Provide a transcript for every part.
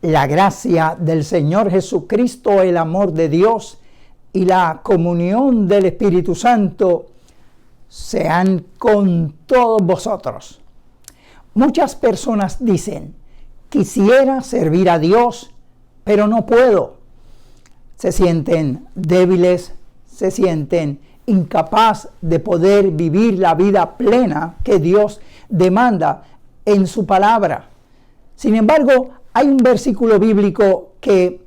La gracia del Señor Jesucristo, el amor de Dios y la comunión del Espíritu Santo sean con todos vosotros. Muchas personas dicen: quisiera servir a Dios, pero no puedo. Se sienten débiles, se sienten incapaz de poder vivir la vida plena que Dios demanda en su palabra. Sin embargo, hay un versículo bíblico que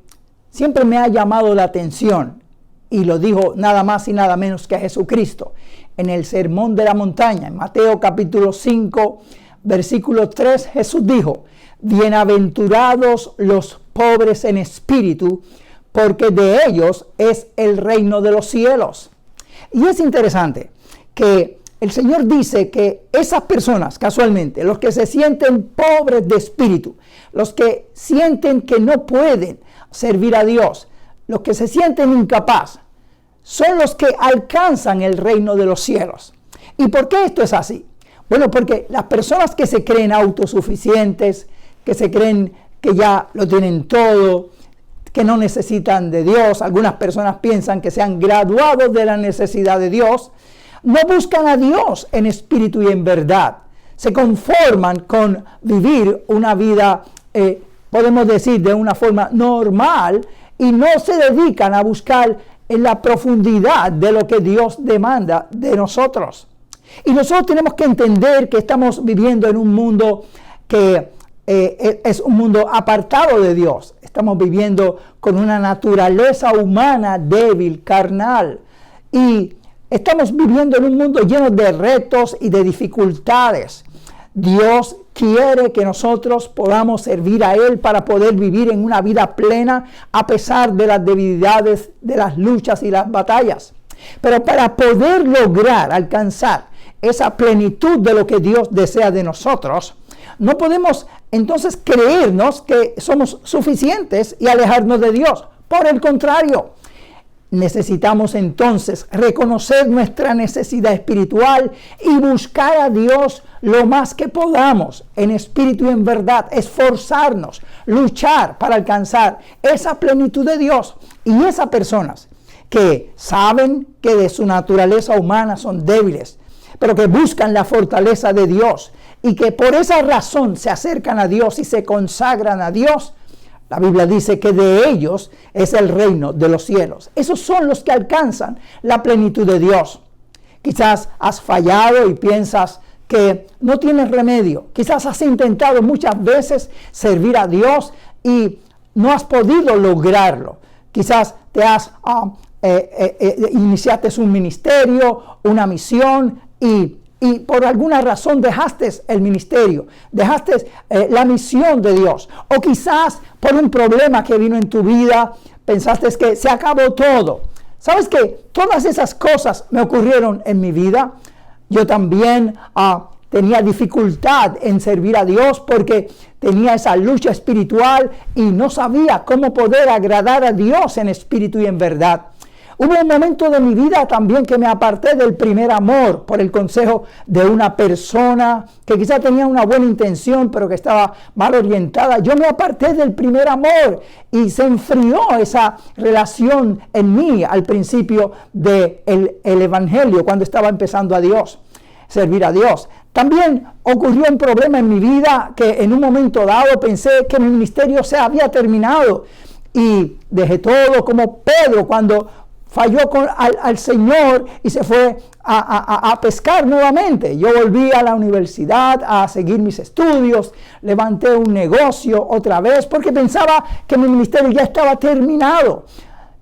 siempre me ha llamado la atención, y lo dijo nada más y nada menos que Jesucristo en el Sermón de la Montaña. En Mateo capítulo 5, versículo 3, Jesús dijo: bienaventurados los pobres en espíritu, porque de ellos es el reino de los cielos. Y es interesante que el Señor dice que esas personas, casualmente, los que se sienten pobres de espíritu, los que sienten que no pueden servir a Dios, los que se sienten incapaz, son los que alcanzan el reino de los cielos. ¿Y por qué esto es así? Bueno, porque las personas que se creen autosuficientes, que se creen que ya lo tienen todo, que no necesitan de Dios, algunas personas piensan que se han graduado de la necesidad de Dios, no buscan a Dios en espíritu y en verdad. Se conforman con vivir una vida, podemos decir, de una forma normal, y no se dedican a buscar en la profundidad de lo que Dios demanda de nosotros. Y nosotros tenemos que entender que estamos viviendo en un mundo que es un mundo apartado de Dios. Estamos viviendo con una naturaleza humana débil, carnal, y estamos viviendo en un mundo lleno de retos y de dificultades. Dios quiere que nosotros podamos servir a Él para poder vivir en una vida plena a pesar de las debilidades, de las luchas y las batallas. Pero para poder lograr alcanzar esa plenitud de lo que Dios desea de nosotros, no podemos entonces creernos que somos suficientes y alejarnos de Dios. Por el contrario, necesitamos entonces reconocer nuestra necesidad espiritual y buscar a Dios lo más que podamos, en espíritu y en verdad, esforzarnos, luchar para alcanzar esa plenitud de Dios. Y esas personas que saben que de su naturaleza humana son débiles, pero que buscan la fortaleza de Dios y que por esa razón se acercan a Dios y se consagran a Dios, la Biblia dice que de ellos es el reino de los cielos. Esos son los que alcanzan la plenitud de Dios. Quizás has fallado y piensas que no tienes remedio. Quizás has intentado muchas veces servir a Dios y no has podido lograrlo. Quizás te has iniciaste un ministerio, una misión, y por alguna razón dejaste el ministerio, dejaste la misión de Dios, o quizás por un problema que vino en tu vida, pensaste que se acabó todo. ¿Sabes qué? Todas esas cosas me ocurrieron en mi vida. Yo también tenía dificultad en servir a Dios porque tenía esa lucha espiritual y no sabía cómo poder agradar a Dios en espíritu y en verdad. Hubo un momento de mi vida también que me aparté del primer amor por el consejo de una persona que quizá tenía una buena intención, pero que estaba mal orientada. Yo me aparté del primer amor y se enfrió esa relación en mí al principio del evangelio, cuando estaba empezando a servir a Dios. También ocurrió un problema en mi vida que en un momento dado pensé que mi ministerio se había terminado y dejé todo, como Pedro cuando falló al Señor y se fue a pescar nuevamente. Yo volví a la universidad a seguir mis estudios, levanté un negocio otra vez porque pensaba que mi ministerio ya estaba terminado.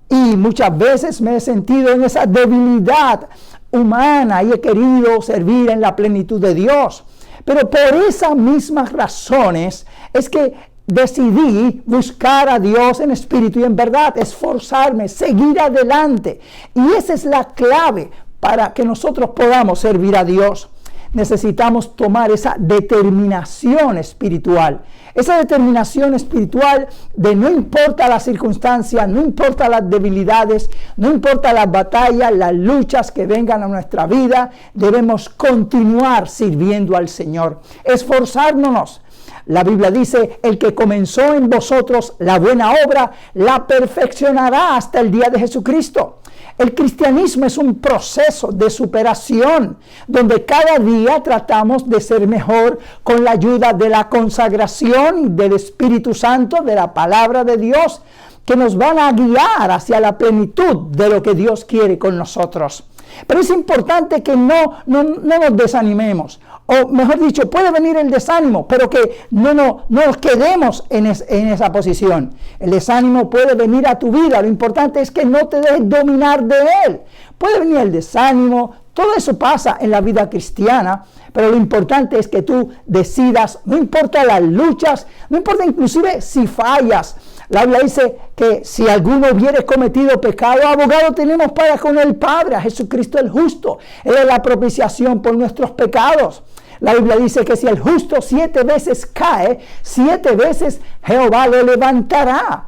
Y muchas veces me he sentido en esa debilidad humana y he querido servir en la plenitud de Dios. Pero por esas mismas razones es que decidí buscar a Dios en espíritu y en verdad, esforzarme, seguir adelante. Y esa es la clave para que nosotros podamos servir a Dios. Necesitamos tomar esa determinación espiritual. Esa determinación espiritual de no importa la circunstancia, no importa las debilidades, no importa las batallas, las luchas que vengan a nuestra vida, debemos continuar sirviendo al Señor, esforzándonos La Biblia dice, el que comenzó en vosotros la buena obra, la perfeccionará hasta el día de Jesucristo. El cristianismo es un proceso de superación, donde cada día tratamos de ser mejor con la ayuda de la consagración del Espíritu Santo, de la palabra de Dios, que nos van a guiar hacia la plenitud de lo que Dios quiere con nosotros. Pero es importante que no nos desanimemos. O mejor dicho, puede venir el desánimo, pero que no nos quedemos en esa posición. El desánimo puede venir a tu vida. Lo importante es que no te dejes dominar de él. Puede venir el desánimo. Todo eso pasa en la vida cristiana. Pero lo importante es que tú decidas, no importa las luchas, no importa inclusive si fallas. La Biblia dice que si alguno hubiere cometido pecado, abogado tenemos para con el Padre, a Jesucristo el justo. Él es la propiciación por nuestros pecados. La Biblia dice que si el justo 7 veces cae, 7 veces Jehová lo levantará.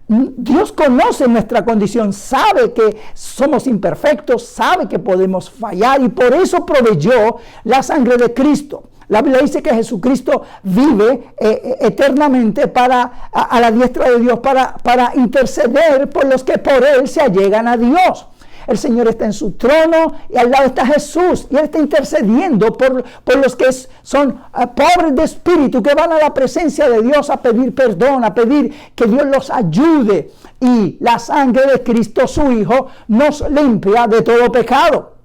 Dios conoce nuestra condición, sabe que somos imperfectos, sabe que podemos fallar y por eso proveyó la sangre de Cristo. La Biblia dice que Jesucristo vive eternamente a la diestra de Dios para interceder por los que por Él se allegan a Dios. El Señor está en su trono y al lado está Jesús. Y Él está intercediendo por los que son pobres de espíritu, que van a la presencia de Dios a pedir perdón, a pedir que Dios los ayude. Y la sangre de Cristo, su Hijo, nos limpia de todo pecado.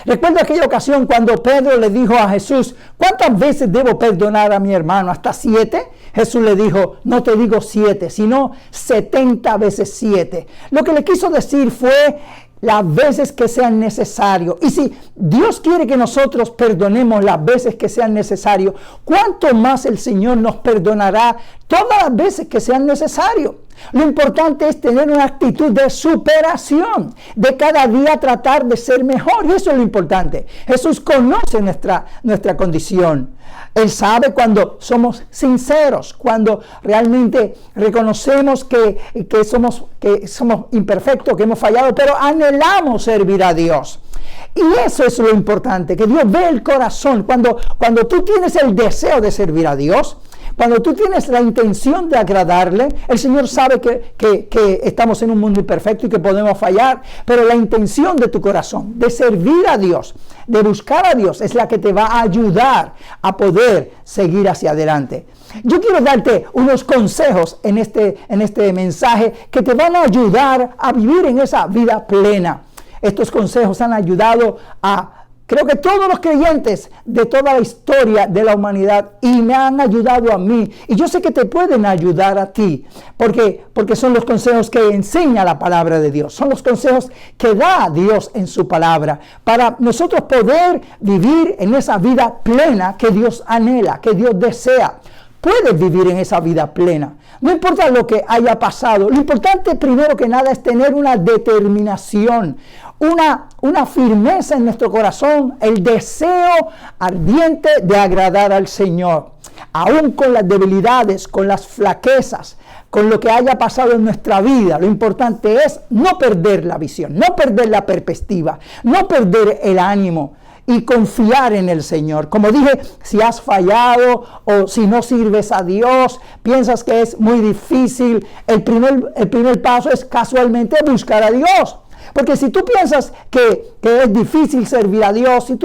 Recuerdo aquella ocasión cuando Pedro le dijo a Jesús, ¿cuántas veces debo perdonar a mi hermano? ¿Hasta 7? Jesús le dijo, no te digo 7, sino 70 veces 7. Lo que le quiso decir fue las veces que sean necesarios. Y si Dios quiere que nosotros perdonemos las veces que sean necesarios, ¿cuánto más el Señor nos perdonará todas las veces que sean necesarios? Lo importante es tener una actitud de superación, de cada día tratar de ser mejor. Y eso es lo importante. Jesús conoce nuestra condición. Él sabe cuando somos sinceros, cuando realmente reconocemos que somos imperfectos, que hemos fallado, pero anhelamos servir a Dios. Y eso es lo importante, que Dios ve el corazón. Cuando tú tienes el deseo de servir a Dios, cuando tú tienes la intención de agradarle, el Señor sabe que estamos en un mundo imperfecto y que podemos fallar, pero la intención de tu corazón, de servir a Dios, de buscar a Dios, es la que te va a ayudar a poder seguir hacia adelante. Yo quiero darte unos consejos en este mensaje que te van a ayudar a vivir en esa vida plena. Estos consejos han ayudado creo que todos los creyentes de toda la historia de la humanidad, y me han ayudado a mí, y yo sé que te pueden ayudar a ti, porque son los consejos que enseña la palabra de Dios, son los consejos que da Dios en su palabra, para nosotros poder vivir en esa vida plena que Dios anhela, que Dios desea. Puedes vivir en esa vida plena, no importa lo que haya pasado. Lo importante primero que nada es tener una determinación, una firmeza en nuestro corazón, el deseo ardiente de agradar al Señor, aún con las debilidades, con las flaquezas, con lo que haya pasado en nuestra vida. Lo importante es no perder la visión, no perder la perspectiva, no perder el ánimo y confiar en el Señor. Como dije, si has fallado o si no sirves a Dios, piensas que es muy difícil, el primer paso es casualmente buscar a Dios. Porque si tú piensas que es difícil servir a Dios, si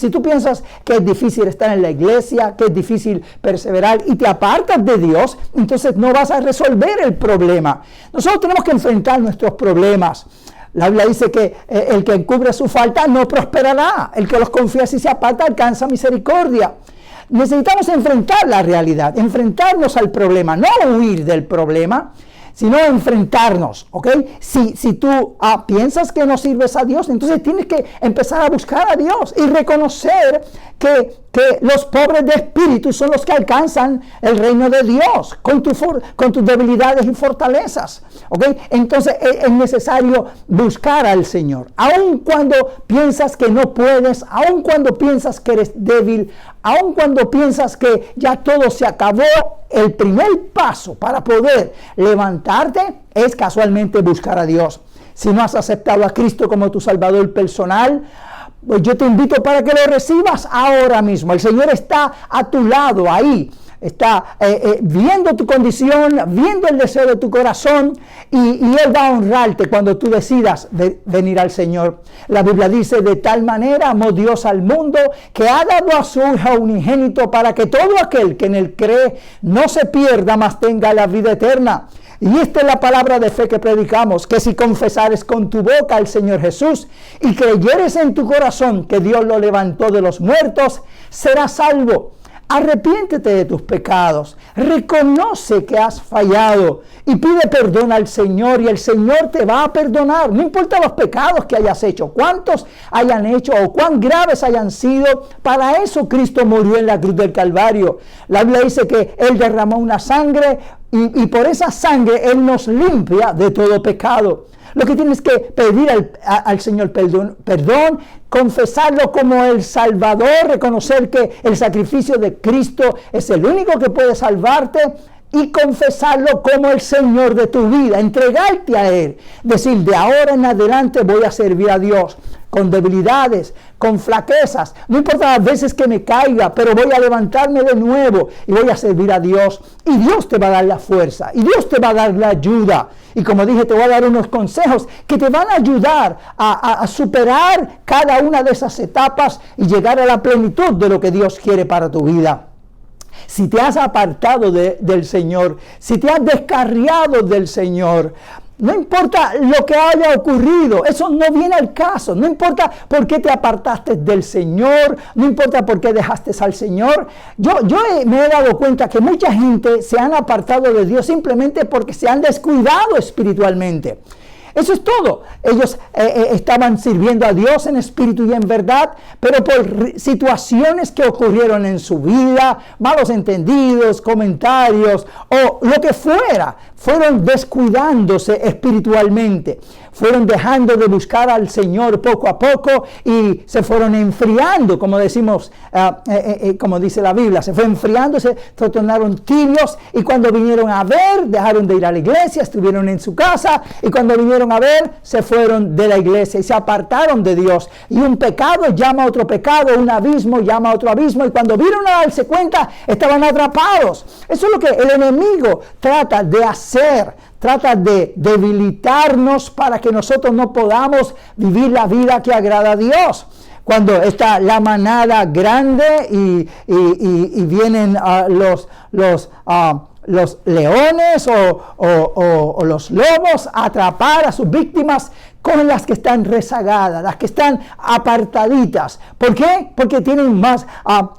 tú piensas que es difícil estar en la iglesia, que es difícil perseverar y te apartas de Dios, entonces no vas a resolver el problema. Nosotros tenemos que enfrentar nuestros problemas. La Biblia dice que el que encubre su falta no prosperará. El que los confiesa y se aparta alcanza misericordia. Necesitamos enfrentar la realidad, enfrentarnos al problema, no huir del problema, sino enfrentarnos, ¿ok? Si tú piensas que no sirves a Dios, entonces tienes que empezar a buscar a Dios y reconocer que los pobres de espíritu son los que alcanzan el reino de Dios con tus debilidades y fortalezas, ¿ok? Entonces es necesario buscar al Señor, aun cuando piensas que no puedes, aun cuando piensas que eres débil, aun cuando piensas que ya todo se acabó. El primer paso para poder levantarte es casualmente buscar a Dios. Si no has aceptado a Cristo como tu Salvador personal, pues yo te invito para que lo recibas ahora mismo. El Señor está a tu lado ahí, está viendo tu condición, viendo el deseo de tu corazón, y Él va a honrarte cuando tú decidas venir al Señor. La Biblia dice: de tal manera amó Dios al mundo, que ha dado a su Hijo unigénito, para que todo aquel que en Él cree no se pierda, mas tenga la vida eterna. Y esta es la palabra de fe que predicamos: que si confesares con tu boca al Señor Jesús y creyeres en tu corazón que Dios lo levantó de los muertos, serás salvo. Arrepiéntete de tus pecados, reconoce que has fallado y pide perdón al Señor, y el Señor te va a perdonar. No importa los pecados que hayas hecho, cuántos hayan hecho o cuán graves hayan sido, para eso Cristo murió en la cruz del Calvario. La Biblia dice que Él derramó una sangre y por esa sangre Él nos limpia de todo pecado. Lo que tienes que pedir al Señor perdón, confesarlo como el Salvador, reconocer que el sacrificio de Cristo es el único que puede salvarte, y confesarlo como el Señor de tu vida, entregarte a Él, decir: de ahora en adelante voy a servir a Dios, con debilidades, con flaquezas, no importa las veces que me caiga, pero voy a levantarme de nuevo y voy a servir a Dios, y Dios te va a dar la fuerza, y Dios te va a dar la ayuda, y como dije, te voy a dar unos consejos que te van a ayudar a superar cada una de esas etapas y llegar a la plenitud de lo que Dios quiere para tu vida. Si te has apartado del Señor, si te has descarriado del Señor, no importa lo que haya ocurrido, eso no viene al caso. No importa por qué te apartaste del Señor, no importa por qué dejaste al Señor. Yo me he dado cuenta que mucha gente se han apartado de Dios simplemente porque se han descuidado espiritualmente. Eso es todo. Ellos estaban sirviendo a Dios en espíritu y en verdad, pero por situaciones que ocurrieron en su vida, malos entendidos, comentarios o lo que fuera, fueron descuidándose espiritualmente. Fueron dejando de buscar al Señor poco a poco y se fueron enfriando, como decimos, como dice la Biblia. Se fue enfriando, se tornaron tibios, y cuando vinieron a ver, dejaron de ir a la iglesia, estuvieron en su casa, y cuando vinieron a ver, se fueron de la iglesia y se apartaron de Dios. Y un pecado llama a otro pecado, un abismo llama a otro abismo, y cuando vieron a darse cuenta, estaban atrapados. Eso es lo que el enemigo trata de hacer. Trata de debilitarnos para que nosotros no podamos vivir la vida que agrada a Dios. Cuando está la manada grande y vienen los leones o los lobos a atrapar a sus víctimas, con las que están rezagadas, las que están apartaditas. ¿Por qué? Porque tienen más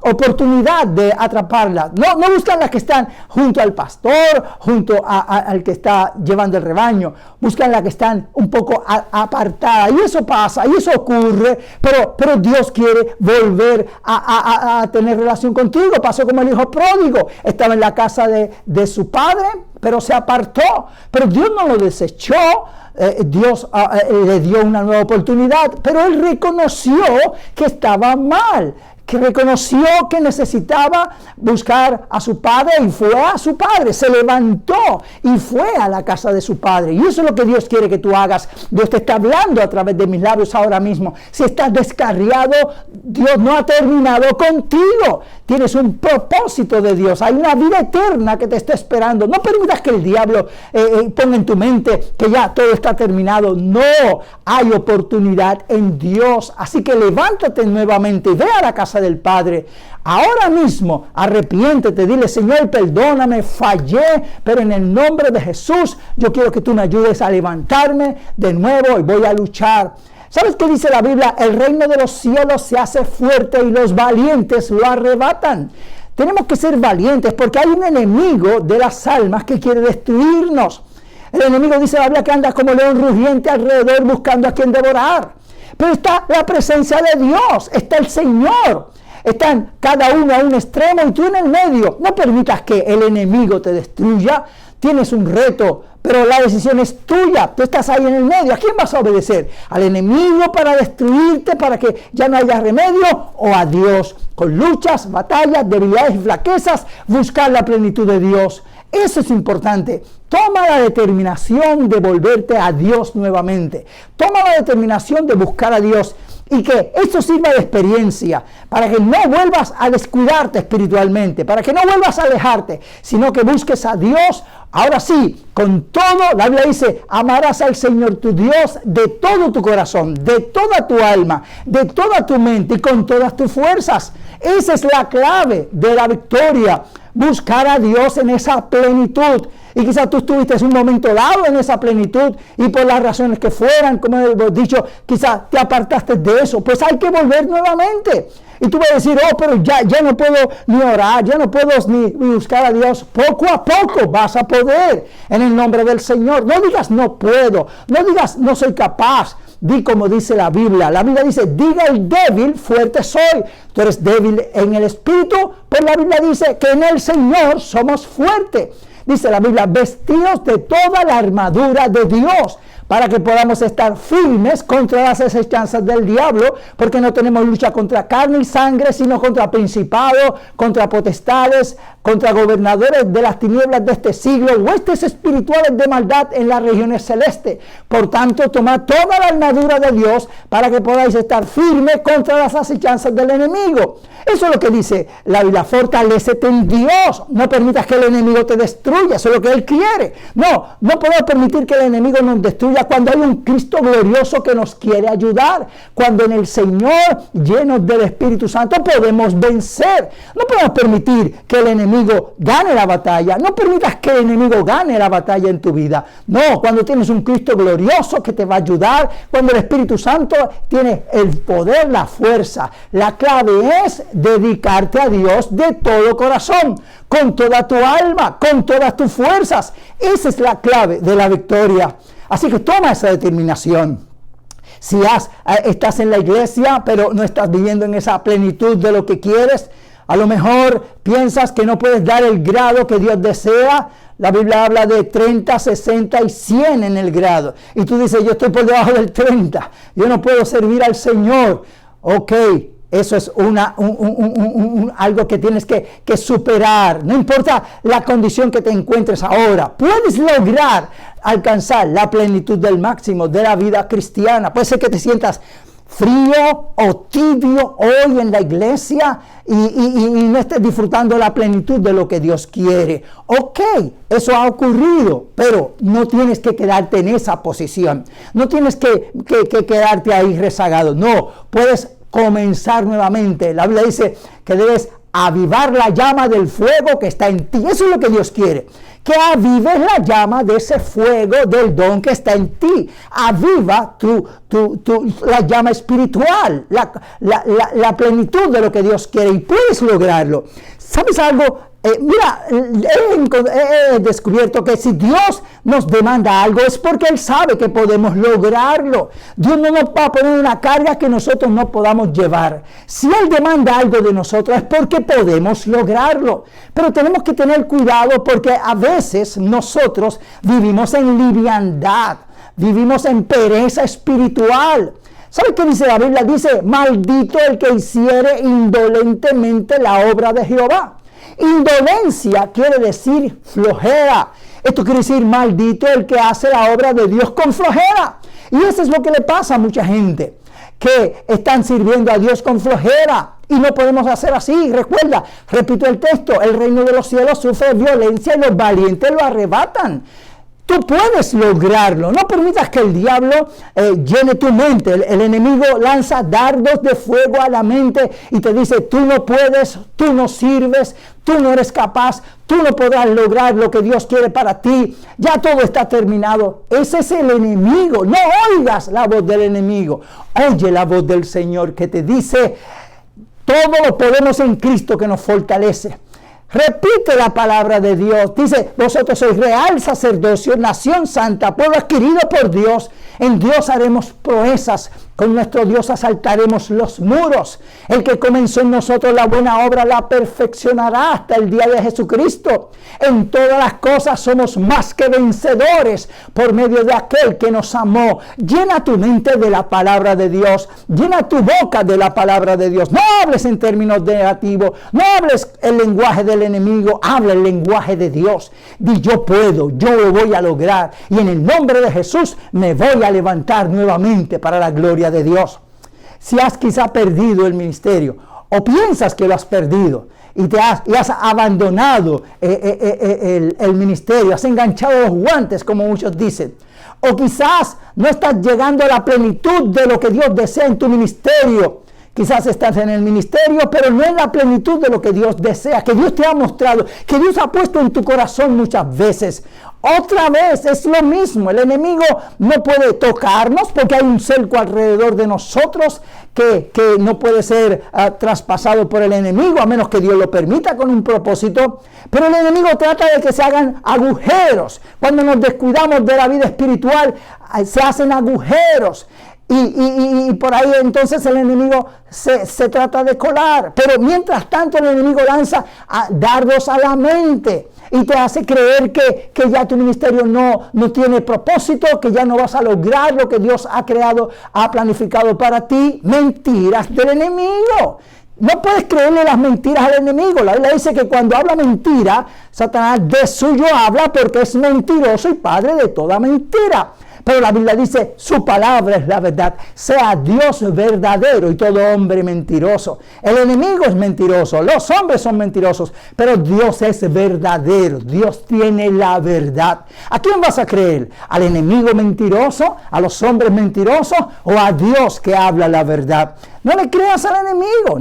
oportunidad de atraparlas. No buscan las que están junto al pastor, junto al que está llevando el rebaño. Buscan las que están un poco apartadas. Y eso pasa, y eso ocurre, pero Dios quiere volver a tener relación contigo. Pasó como el hijo pródigo. Estaba en la casa de su padre, pero se apartó. Pero Dios no lo desechó. Dios le dio una nueva oportunidad, pero él reconoció que estaba mal, que reconoció que necesitaba buscar a su padre, y fue a su padre, se levantó y fue a la casa de su padre. Y eso es lo que Dios quiere que tú hagas. Dios te está hablando a través de mis labios ahora mismo. Si estás descarriado, Dios no ha terminado contigo. Tienes un propósito de Dios, hay una vida eterna que te está esperando. No permitas que el diablo ponga en tu mente que ya todo está terminado. No, hay oportunidad en Dios. Así que levántate nuevamente y ve a la casa del Padre. Ahora mismo arrepiéntete, dile: Señor, perdóname, fallé, pero en el nombre de Jesús yo quiero que tú me ayudes a levantarme de nuevo y voy a luchar. ¿Sabes qué dice la Biblia? El reino de los cielos se hace fuerte y los valientes lo arrebatan. Tenemos que ser valientes porque hay un enemigo de las almas que quiere destruirnos. El enemigo, dice la Biblia, que anda como león rugiente alrededor buscando a quien devorar. Pero está la presencia de Dios, está el Señor. Están cada uno a un extremo y tú en el medio. No permitas que el enemigo te destruya. Tienes un reto, pero la decisión es tuya. Tú estás ahí en el medio. ¿A quién vas a obedecer? ¿Al enemigo para destruirte, para que ya no haya remedio? ¿O a Dios? Con luchas, batallas, debilidades y flaquezas, buscar la plenitud de Dios. Eso es importante. Toma la determinación de volverte a Dios nuevamente. Toma la determinación de buscar a Dios. Y que esto sirva de experiencia para que no vuelvas a descuidarte espiritualmente, para que no vuelvas a alejarte, sino que busques a Dios. Ahora sí, con todo, la Biblia dice, amarás al Señor tu Dios de todo tu corazón, de toda tu alma, de toda tu mente y con todas tus fuerzas. Esa es la clave de la victoria, buscar a Dios en esa plenitud. Y quizás tú estuviste en un momento dado en esa plenitud y por las razones que fueran, como hemos dicho, quizás te apartaste de eso. Pues hay que volver nuevamente. Y tú vas a decir, oh, pero ya no puedo ni orar, ya no puedo ni buscar a Dios. Poco a poco vas a poder en el nombre del Señor. No digas no puedo, no digas no soy capaz. Di como dice la Biblia. La Biblia dice, diga el débil, fuerte soy. Tú eres débil en el espíritu, pues la Biblia dice que en el Señor somos fuertes. Dice la Biblia, vestidos de toda la armadura de Dios, para que podamos estar firmes contra las acechanzas del diablo, porque no tenemos lucha contra carne y sangre, sino contra principados, contra potestades, contra gobernadores de las tinieblas de este siglo, huestes espirituales de maldad en las regiones celestes. Por tanto, tomad toda la armadura de Dios para que podáis estar firmes contra las acechanzas del enemigo. Eso es lo que dice la Biblia, fortalécete en Dios, no permitas que el enemigo te destruya, eso es lo que Él quiere. No podemos permitir que el enemigo nos destruya cuando hay un Cristo glorioso que nos quiere ayudar, cuando en el Señor, llenos del Espíritu Santo, podemos vencer. No podemos permitir que el enemigo gane la batalla, no permitas que el enemigo gane la batalla en tu vida. No, cuando tienes un Cristo glorioso que te va a ayudar, cuando el Espíritu Santo tiene el poder, la fuerza, la clave es dedicarte a Dios de todo corazón, con toda tu alma, con todas tus fuerzas. Esa es la clave de la victoria. Así que toma esa determinación. Si estás en la iglesia, pero no estás viviendo en esa plenitud de lo que quieres, a lo mejor piensas que no puedes dar el grado que Dios desea. La Biblia habla de 30, 60 y 100 en el grado. Y tú dices, yo estoy por debajo del 30. Yo no puedo servir al Señor. Ok. Eso es algo que tienes que superar. No importa la condición que te encuentres ahora. Puedes lograr alcanzar la plenitud del máximo de la vida cristiana. Puede ser que te sientas frío o tibio hoy en la iglesia y no estés disfrutando la plenitud de lo que Dios quiere. Ok, eso ha ocurrido, pero no tienes que quedarte en esa posición. No tienes que quedarte ahí rezagado. No, puedes comenzar nuevamente. La Biblia dice que debes avivar la llama del fuego que está en ti. Eso es lo que Dios quiere, que avives la llama de ese fuego del don que está en ti. Aviva la llama espiritual, la plenitud de lo que Dios quiere, y puedes lograrlo. ¿Sabes algo? Mira, he descubierto que si Dios nos demanda algo es porque Él sabe que podemos lograrlo. Dios no nos va a poner una carga que nosotros no podamos llevar. Si Él demanda algo de nosotros es porque podemos lograrlo. Pero tenemos que tener cuidado porque a veces nosotros vivimos en liviandad, vivimos en pereza espiritual. ¿Sabe qué dice la Biblia? Dice, maldito el que hiciere indolentemente la obra de Jehová. Indolencia quiere decir flojera. Esto quiere decir maldito el que hace la obra de Dios con flojera. Y eso es lo que le pasa a mucha gente, que están sirviendo a Dios con flojera. Y no podemos hacer así. Recuerda, repito el texto, el reino de los cielos sufre violencia y los valientes lo arrebatan. Tú puedes lograrlo. No permitas que el diablo llene tu mente. El enemigo lanza dardos de fuego a la mente y te dice, tú no puedes, tú no sirves, tú no eres capaz, tú no podrás lograr lo que Dios quiere para ti. Ya todo está terminado. Ese es el enemigo. No oigas la voz del enemigo. Oye la voz del Señor que te dice, todo lo podemos en Cristo que nos fortalece. Repite la palabra de Dios. Dice, vosotros sois real sacerdocio, nación santa, pueblo adquirido por Dios. En Dios haremos proezas. Con nuestro Dios asaltaremos los muros. El que comenzó en nosotros la buena obra la perfeccionará hasta el día de Jesucristo. En todas las cosas somos más que vencedores por medio de aquel que nos amó. Llena tu mente de la palabra de Dios. Llena tu boca de la palabra de Dios. No hables en términos negativos. No hables el lenguaje del enemigo. Habla el lenguaje de Dios. Di, yo puedo, yo lo voy a lograr. Y en el nombre de Jesús me voy a levantar nuevamente para la gloria de Dios. si has quizá perdido el ministerio o piensas que lo has perdido y has abandonado el ministerio, has enganchado los guantes, como muchos dicen. O quizás no estás llegando a la plenitud de lo que Dios desea en tu ministerio. Quizás estás en el ministerio, pero no en la plenitud de lo que Dios desea, que Dios te ha mostrado, que Dios ha puesto en tu corazón muchas veces. Otra vez es lo mismo. El enemigo no puede tocarnos porque hay un cerco alrededor de nosotros que no puede ser traspasado por el enemigo, a menos que Dios lo permita con un propósito. Pero el enemigo trata de que se hagan agujeros. Cuando nos descuidamos de la vida espiritual, se hacen agujeros. Y por ahí entonces el enemigo se trata de colar. Pero mientras tanto el enemigo lanza dardos a la mente y te hace creer que ya tu ministerio no tiene propósito, que ya no vas a lograr lo que Dios ha creado, ha planificado para ti. Mentiras del enemigo. No puedes creerle las mentiras al enemigo. La Biblia dice que cuando habla mentira, Satanás de suyo habla porque es mentiroso y padre de toda mentira. Pero la Biblia dice, su palabra es la verdad. Sea Dios verdadero y todo hombre mentiroso. El enemigo es mentiroso, los hombres son mentirosos, pero Dios es verdadero. Dios tiene la verdad. ¿A quién vas a creer? ¿Al enemigo mentiroso? ¿A los hombres mentirosos? ¿O a Dios que habla la verdad? No le creas al enemigo,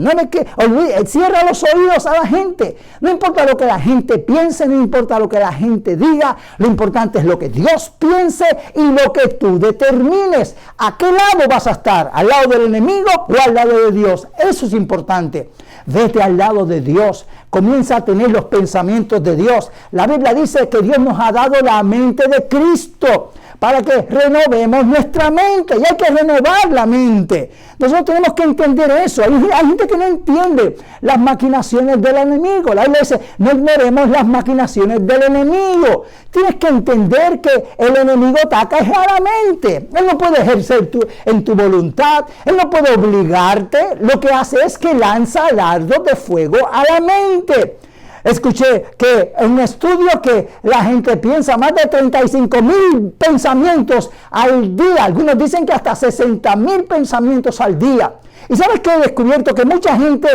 cierra los oídos a la gente. No importa lo que la gente piense, no importa lo que la gente diga, lo importante es lo que Dios piense y lo que tú determines. ¿A qué lado vas a estar? ¿Al lado del enemigo o al lado de Dios? Eso es importante. Vete al lado de Dios. Comienza a tener los pensamientos de Dios. La Biblia dice que Dios nos ha dado la mente de Cristo para que renovemos nuestra mente. Y hay que renovar la mente. Nosotros tenemos que entender eso. Hay gente que no entiende las maquinaciones del enemigo. La Biblia dice, no ignoremos las maquinaciones del enemigo. Tienes que entender que el enemigo ataca a la mente. Él no puede ejercer en tu voluntad. Él no puede obligarte. Lo que hace es que lanza dardos de fuego a la mente. Escuché que en un estudio que la gente piensa más de 35,000 pensamientos al día. Algunos dicen que hasta 60,000 pensamientos al día. ¿Y sabes qué he descubierto? Que mucha gente,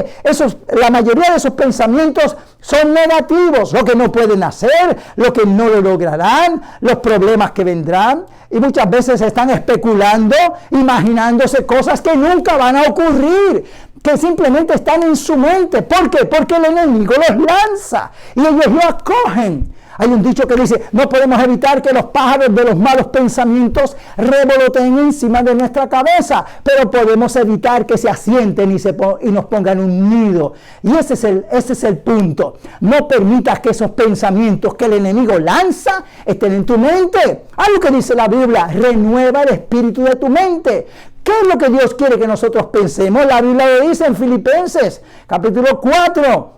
la mayoría de esos pensamientos son negativos. Lo que no pueden hacer, lo que no lo lograrán, los problemas que vendrán. Y muchas veces están especulando, imaginándose cosas que nunca van a ocurrir, que simplemente están en su mente. ¿Por qué? Porque el enemigo los lanza y ellos lo acogen. Hay un dicho que dice, no podemos evitar que los pájaros de los malos pensamientos revoloteen encima de nuestra cabeza, pero podemos evitar que se asienten y nos pongan un nido. Y ese es el punto. No permitas que esos pensamientos que el enemigo lanza estén en tu mente. Algo que dice la Biblia, renueva el espíritu de tu mente. ¿Qué es lo que Dios quiere que nosotros pensemos? La Biblia lo dice en Filipenses, capítulo 4.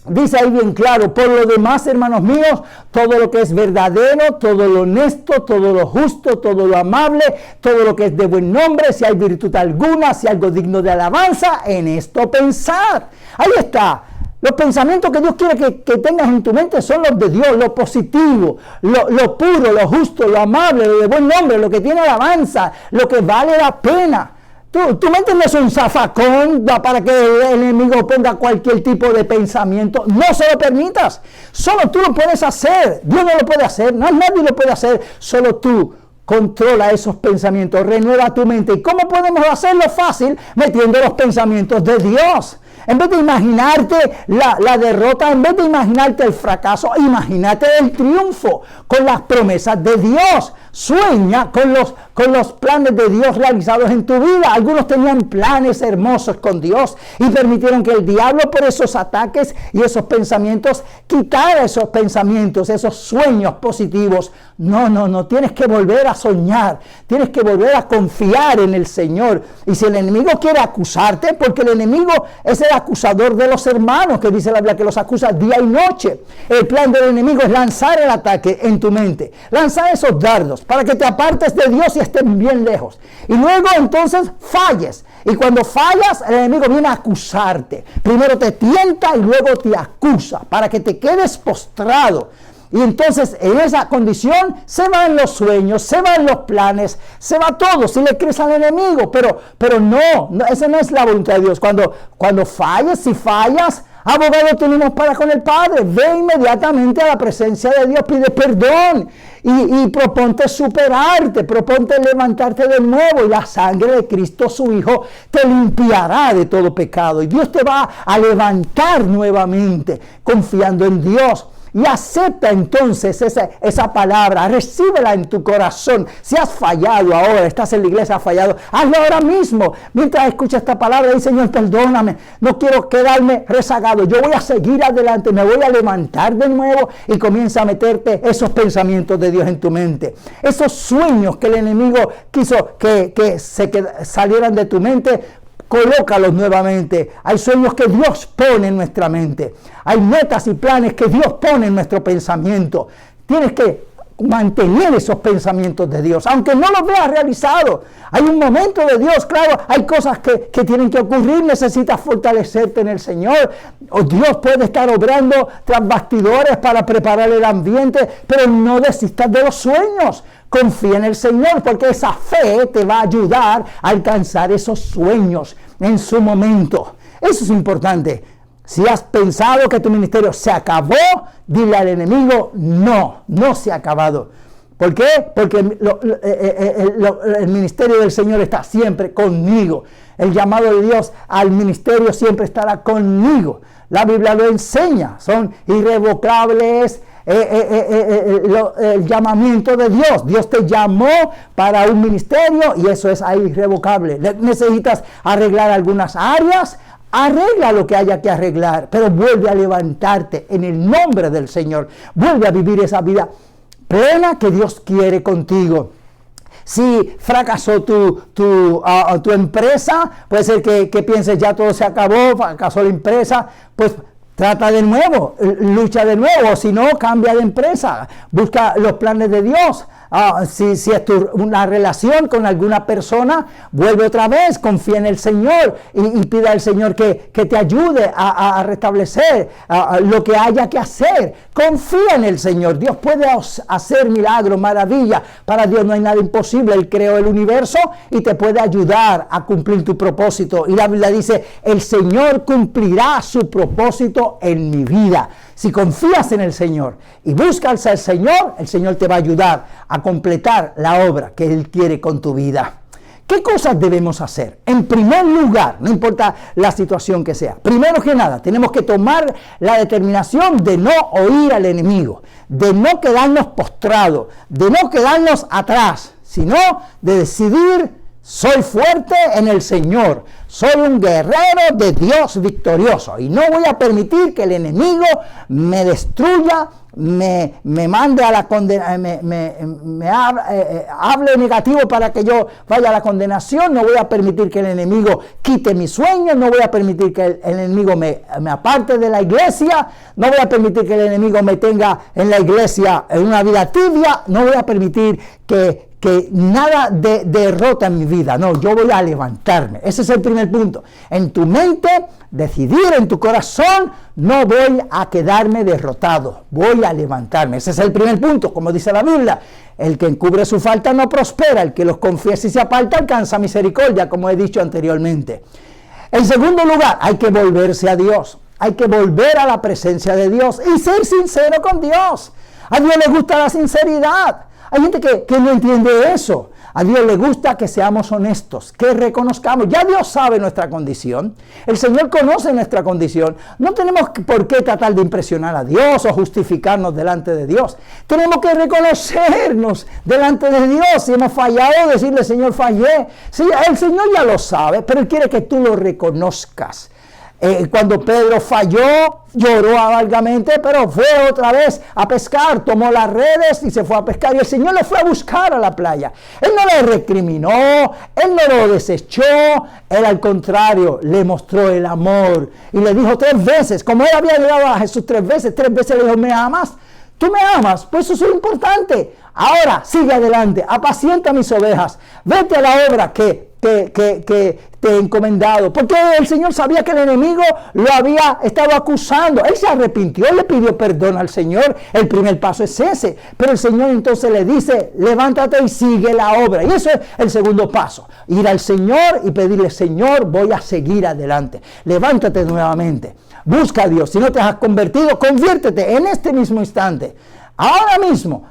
Dice ahí bien claro, por lo demás, hermanos míos, todo lo que es verdadero, todo lo honesto, todo lo justo, todo lo amable, todo lo que es de buen nombre, si hay virtud alguna, si algo digno de alabanza, en esto pensar. Ahí está. Los pensamientos que Dios quiere que tengas en tu mente son los de Dios, lo positivo, lo puro, lo justo, lo amable, lo de buen nombre, lo que tiene alabanza, lo que vale la pena. Tu mente no es un zafacón para que el enemigo ponga cualquier tipo de pensamiento. No se lo permitas. Solo tú lo puedes hacer. Dios no lo puede hacer. Nadie lo puede hacer. Solo tú. Controla esos pensamientos. Renueva tu mente. ¿Y cómo podemos hacerlo fácil? Metiendo los pensamientos de Dios. En vez de imaginarte la derrota, en vez de imaginarte el fracaso, imagínate el triunfo con las promesas de Dios. Sueña con los planes de Dios realizados en tu vida. Algunos tenían planes hermosos con Dios y permitieron que el diablo por esos ataques y esos pensamientos quitara esos pensamientos, esos sueños positivos. No, tienes que volver a soñar, tienes que volver a confiar en el Señor. Y si el enemigo quiere acusarte, porque el enemigo es el acusador de los hermanos, que dice la Biblia que los acusa día y noche. El plan del enemigo es lanzar el ataque en tu mente, lanzar esos dardos para que te apartes de Dios y estés bien lejos. Y luego entonces falles. Y cuando fallas, el enemigo viene a acusarte. Primero te tienta y luego te acusa para que te quedes postrado. Y entonces en esa condición se van los sueños, se van los planes, se va todo, si le crees al enemigo. Pero no, esa no es la voluntad de Dios. Cuando falles, si fallas, abogado tenemos para con el Padre. Ve inmediatamente a la presencia de Dios, pide perdón y proponte superarte, proponte levantarte de nuevo, y la sangre de Cristo su Hijo te limpiará de todo pecado, y Dios te va a levantar nuevamente confiando en Dios. Y acepta entonces esa palabra, recíbela en tu corazón. Si has fallado ahora, estás en la iglesia, has fallado, hazlo ahora mismo. Mientras escuchas esta palabra, dice: Señor, perdóname, no quiero quedarme rezagado, yo voy a seguir adelante, me voy a levantar de nuevo. Y comienza a meterte esos pensamientos de Dios en tu mente. Esos sueños que el enemigo quiso que salieran de tu mente, colócalos nuevamente. Hay sueños que Dios pone en nuestra mente. Hay metas y planes que Dios pone en nuestro pensamiento. Tienes que mantener esos pensamientos de Dios, aunque no los veas realizados. Hay un momento de Dios, claro, hay cosas que tienen que ocurrir, necesitas fortalecerte en el Señor. O Dios puede estar obrando tras bastidores para preparar el ambiente, pero no desistas de los sueños. Confía en el Señor, porque esa fe te va a ayudar a alcanzar esos sueños en su momento. Eso es importante. Si has pensado que tu ministerio se acabó, dile al enemigo: no se ha acabado. ¿Por qué? Porque el ministerio del Señor está siempre conmigo. El llamado de Dios al ministerio siempre estará conmigo. La Biblia lo enseña. Son irrevocables el llamamiento de Dios. Dios te llamó para un ministerio y eso es irrevocable. Necesitas arreglar algunas áreas, arregla lo que haya que arreglar, pero vuelve a levantarte en el nombre del Señor. Vuelve a vivir esa vida plena que Dios quiere contigo. Si fracasó tu empresa, puede ser que pienses: ya todo se acabó, fracasó la empresa, pues trata de nuevo, lucha de nuevo, si no, cambia de empresa, busca los planes de Dios. Si es una relación con alguna persona, vuelve otra vez, confía en el Señor y pide al Señor que te ayude a restablecer lo que haya que hacer. Confía en el Señor. Dios puede hacer milagros, maravillas. Para Dios no hay nada imposible. Él creó el universo y te puede ayudar a cumplir tu propósito. Y la Biblia dice: el Señor cumplirá su propósito en mi vida. Si confías en el Señor y buscas al Señor, el Señor te va a ayudar a completar la obra que Él quiere con tu vida. ¿Qué cosas debemos hacer? En primer lugar, no importa la situación que sea, primero que nada, tenemos que tomar la determinación de no oír al enemigo, de no quedarnos postrados, de no quedarnos atrás, sino de decidir: soy fuerte en el Señor, soy un guerrero de Dios victorioso y no voy a permitir que el enemigo me destruya, me mande a la condena, hable negativo para que yo vaya a la condenación. No voy a permitir que el enemigo quite mis sueños, no voy a permitir que el enemigo me aparte de la iglesia, no voy a permitir que el enemigo me tenga en la iglesia en una vida tibia, no voy a permitir que nada de derrota en mi vida. No, yo voy a levantarme. Ese es el primer punto. En tu mente, decidir en tu corazón: no voy a quedarme derrotado, voy a levantarme. Ese es el primer punto, como dice la Biblia: el que encubre su falta no prospera, el que los confiesa y se aparta alcanza misericordia, como he dicho anteriormente. En segundo lugar, hay que volverse a Dios. Hay que volver a la presencia de Dios y ser sincero con Dios. A Dios le gusta la sinceridad. Hay gente que no entiende eso. A Dios le gusta que seamos honestos, que reconozcamos. Ya Dios sabe nuestra condición. El Señor conoce nuestra condición. No tenemos por qué tratar de impresionar a Dios o justificarnos delante de Dios. Tenemos que reconocernos delante de Dios. Si hemos fallado, decirle: Señor, fallé. Sí, el Señor ya lo sabe, pero Él quiere que tú lo reconozcas. Cuando Pedro falló, lloró amargamente, pero fue otra vez a pescar, tomó las redes y se fue a pescar, y el Señor le fue a buscar a la playa. Él no le recriminó, Él no lo desechó, Él al contrario le mostró el amor y le dijo 3 veces, como Él había llegado a Jesús 3 veces le dijo: ¿me amas? ¿Tú me amas? Pues eso es lo importante. Ahora sigue adelante, apacienta mis ovejas, vete a la obra que que te he encomendado. Porque el Señor sabía que el enemigo lo había estado acusando. Él se arrepintió, le pidió perdón al Señor. El primer paso es ese. Pero el Señor entonces le dice, levántate y sigue la obra. Y eso es el segundo paso. Ir al Señor y pedirle, Señor, voy a seguir adelante. Levántate nuevamente. Busca a Dios. Si no te has convertido, conviértete en este mismo instante. Ahora mismo,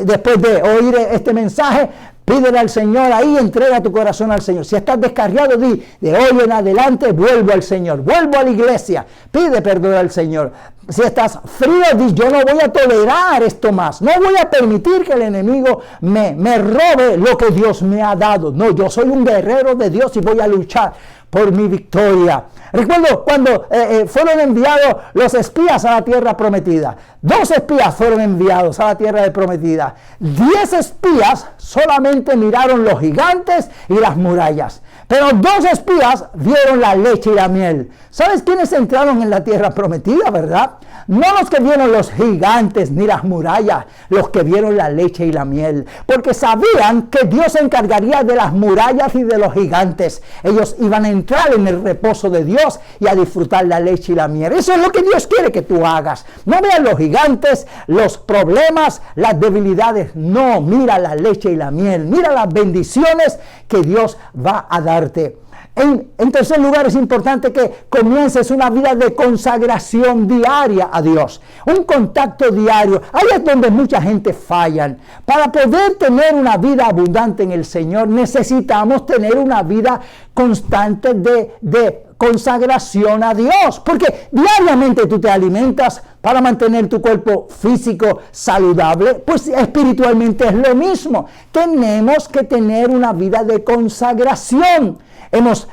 después de oír este mensaje, pídele al Señor ahí, entrega tu corazón al Señor. Si estás descarriado, di, de hoy en adelante vuelvo al Señor, vuelvo a la iglesia, pide perdón al Señor. Si estás frío, di, yo no voy a tolerar esto más, no voy a permitir que el enemigo me robe lo que Dios me ha dado. No, yo soy un guerrero de Dios y voy a luchar por mi victoria. Recuerdo cuando fueron enviados los espías a la tierra prometida. 2 espías fueron enviados a la tierra prometida. 10 espías solamente miraron los gigantes y las murallas. Pero 2 espías vieron la leche y la miel. ¿Sabes quiénes entraron en la tierra prometida, verdad? No los que vieron los gigantes ni las murallas, los que vieron la leche y la miel. Porque sabían que Dios se encargaría de las murallas y de los gigantes. Ellos iban a entrar en el reposo de Dios y a disfrutar la leche y la miel. Eso es lo que Dios quiere que tú hagas. No veas los gigantes, los problemas, las debilidades. No, mira la leche y la miel. Mira las bendiciones que Dios va a darte. En tercer lugar, es importante que comiences una vida de consagración diaria a Dios. Un contacto diario. Ahí es donde mucha gente falla. Para poder tener una vida abundante en el Señor, necesitamos tener una vida constante de consagración a Dios. Porque diariamente tú te alimentas para mantener tu cuerpo físico saludable. Pues espiritualmente es lo mismo. Tenemos que tener una vida de consagración. Hemos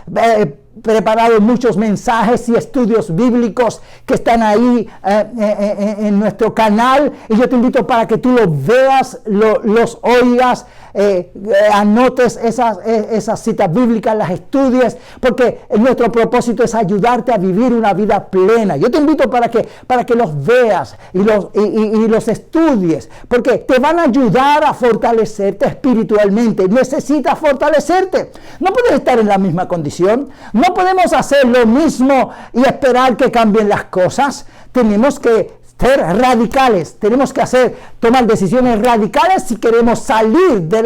preparado muchos mensajes y estudios bíblicos que están ahí en nuestro canal, y yo te invito para que tú los veas, los oigas, anotes esas citas bíblicas, las estudies, porque nuestro propósito es ayudarte a vivir una vida plena. Yo te invito para que los veas y los estudies, porque te van a ayudar a fortalecerte espiritualmente. Necesitas fortalecerte. No puedes estar en la misma condición. No podemos hacer lo mismo y esperar que cambien las cosas. Tenemos que ser radicales, tenemos que tomar decisiones radicales si queremos salir de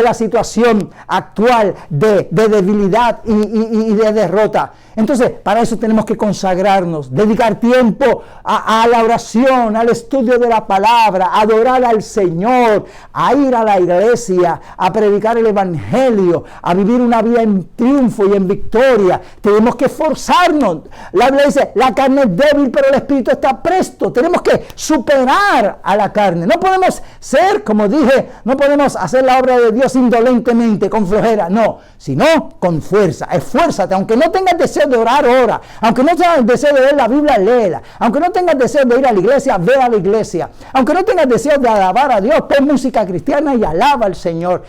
la situación actual de debilidad y de derrota. Entonces, para eso tenemos que consagrarnos, dedicar tiempo a la oración, al estudio de la palabra, a adorar al Señor, a ir a la iglesia, a predicar el evangelio, a vivir una vida en triunfo y en victoria. Tenemos que esforzarnos. La Biblia dice, la carne es débil, pero el espíritu está presto. Tenemos que superar a la carne. No podemos ser, como dije, no podemos hacer la obra de Dios indolentemente, con flojera, no, sino con fuerza. Esfuérzate, aunque no tengas deseo de orar, ora. Aunque no tengas deseo de leer la Biblia, léela. Aunque no tengas deseo de ir a la iglesia, ve a la iglesia. Aunque no tengas deseo de alabar a Dios, pon música cristiana y alaba al Señor.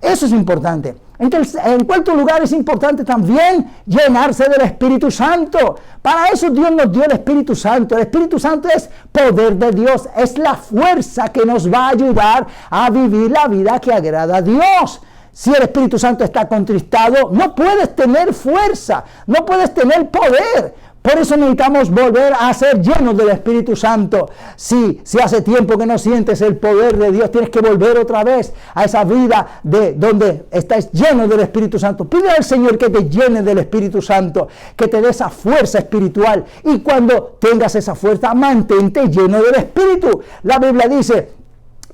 Eso es importante. Entonces, en cuarto lugar, es importante también llenarse del Espíritu Santo. Para eso Dios nos dio el Espíritu Santo. El Espíritu Santo es poder de Dios. Es la fuerza que nos va a ayudar a vivir la vida que agrada a Dios. Si el Espíritu Santo está contristado, no puedes tener fuerza, no puedes tener poder. Por eso necesitamos volver a ser llenos del Espíritu Santo. Si hace tiempo que no sientes el poder de Dios, tienes que volver otra vez a esa vida de donde estás lleno del Espíritu Santo. Pide al Señor que te llene del Espíritu Santo, que te dé esa fuerza espiritual. Y cuando tengas esa fuerza, mantente lleno del Espíritu. La Biblia dice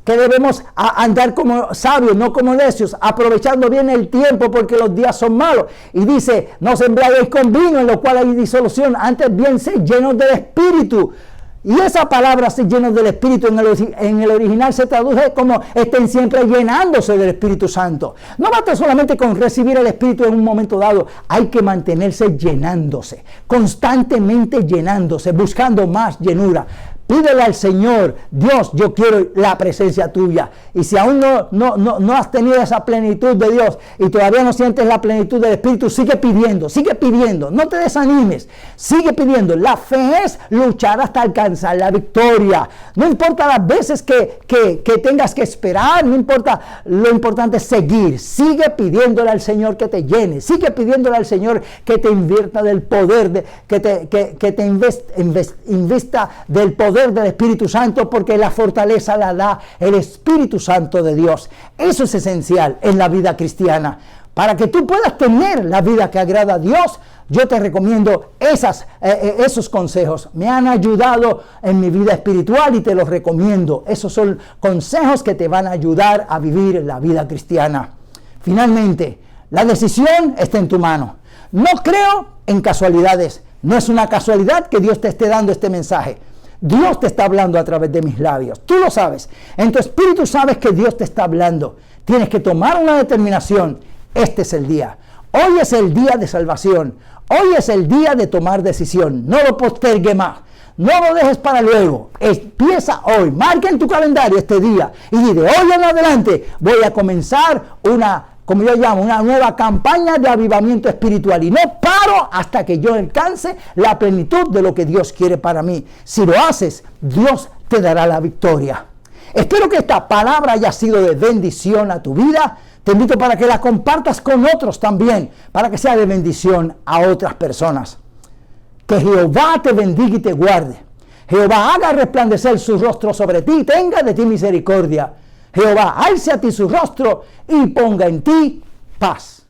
que debemos andar como sabios, no como necios, aprovechando bien el tiempo porque los días son malos. Y dice, no os embriaguéis con vino, en lo cual hay disolución, antes bien sed llenos del Espíritu. Y esa palabra, ser llenos del Espíritu, en el original se traduce como estén siempre llenándose del Espíritu Santo. No basta solamente con recibir el Espíritu en un momento dado, hay que mantenerse llenándose, constantemente llenándose, buscando más llenura. Pídele al Señor, Dios, yo quiero la presencia tuya. Y si aún no has tenido esa plenitud de Dios y todavía no sientes la plenitud del Espíritu, sigue pidiendo, no te desanimes, sigue pidiendo. La fe es luchar hasta alcanzar la victoria. No importa las veces que tengas que esperar, no importa, lo importante es seguir. Sigue pidiéndole al Señor que te llene, sigue pidiéndole al Señor que te invierta del poder, que te invista del poder del Espíritu Santo, porque la fortaleza la da el Espíritu Santo de Dios. Eso es esencial en la vida cristiana. Para que tú puedas tener la vida que agrada a Dios, yo te recomiendo esos consejos. Me han ayudado en mi vida espiritual y te los recomiendo. Esos son consejos que te van a ayudar a vivir la vida cristiana. Finalmente, la decisión está en tu mano. No creo en casualidades. No es una casualidad que Dios te esté dando este mensaje. Dios te está hablando a través de mis labios. Tú lo sabes. En tu espíritu sabes que Dios te está hablando. Tienes que tomar una determinación. Este es el día. Hoy es el día de salvación. Hoy es el día de tomar decisión. No lo postergue más. No lo dejes para luego. Empieza hoy. Marca en tu calendario este día. Y di, de hoy en adelante voy a comenzar una nueva campaña de avivamiento espiritual. Y no paro hasta que yo alcance la plenitud de lo que Dios quiere para mí. Si lo haces, Dios te dará la victoria. Espero que esta palabra haya sido de bendición a tu vida. Te invito para que la compartas con otros también, para que sea de bendición a otras personas. Que Jehová te bendiga y te guarde. Jehová haga resplandecer su rostro sobre ti y tenga de ti misericordia. Jehová alce a ti su rostro y ponga en ti paz.